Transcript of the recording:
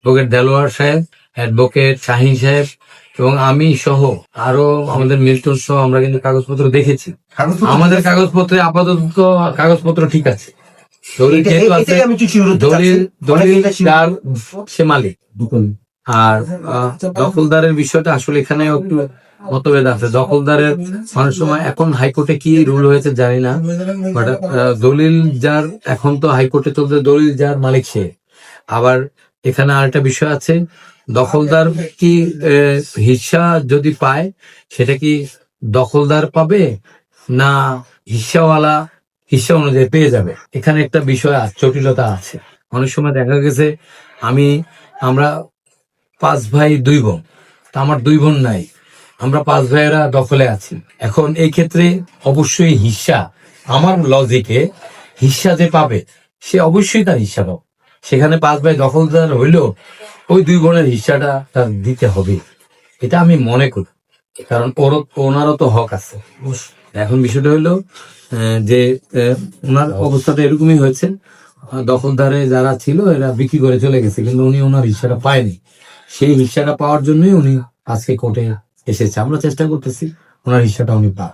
Advocate Delwar সাহেব, advocate Shahin সাহেব এবং আমি সহ আরো আমাদের মিল্টন সহ আমরা কিন্তু কাগজপত্র দেখেছি। আমাদের কাগজপত্রে আপাতত কাগজপত্র ঠিক আছে। দলিল যেহেতু আছে, দলিল যার সে মালিক। আর দখলদারের বিষয়টা আসলে এখানে একটু মতভেদ আছে। দখলদারের অনেক সময় এখন হাইকোর্টে কি রুল হয়েছে জানি না, বাট দলিল যার এখন তো হাইকোর্টে চলতে দলিল যার মালিক সে। আবার এখানে আরেকটা বিষয় আছে, দখলদার কি হিস্সা যদি পায় সেটা কি দখলদার পাবে না হিস্সাওয়ালা হিস্সা অনুযায়ী পেয়ে যাবে। এখানে একটা বিষয় জটিলতা আছে। অনেক সময় দেখা গেছে আমরা 5 ভাই 2 বোন, তা আমার 2 বোন নাই, আমরা 5 ভাইয়েরা দখলে আছি। এখন এই ক্ষেত্রে অবশ্যই হিস্সা, আমার লজিকে হিস্সা যে পাবে সে অবশ্যই তার হিস্সা পাবে। সেখানে 5 ভাই দখলদার হইলেও ওই 2 বোনের হিস্সাটা তার দিতে হবে, এটা আমি মনে করি। কারণ ওনারও তো হক আছে। এখন বিষয়টা হইলো যে ওনার অবস্থাটা এরকমই হয়েছে, দখলদারে যারা ছিল এরা বিক্রি করে চলে গেছে, কিন্তু উনি ওনার হিস্সাটা পায়নি। সেই হিস্সাটা পাওয়ার জন্যই উনি আজকে কোর্টে এসেছে। আমরা চেষ্টা করতেছি ওনার হিস্সাটা উনি পাক।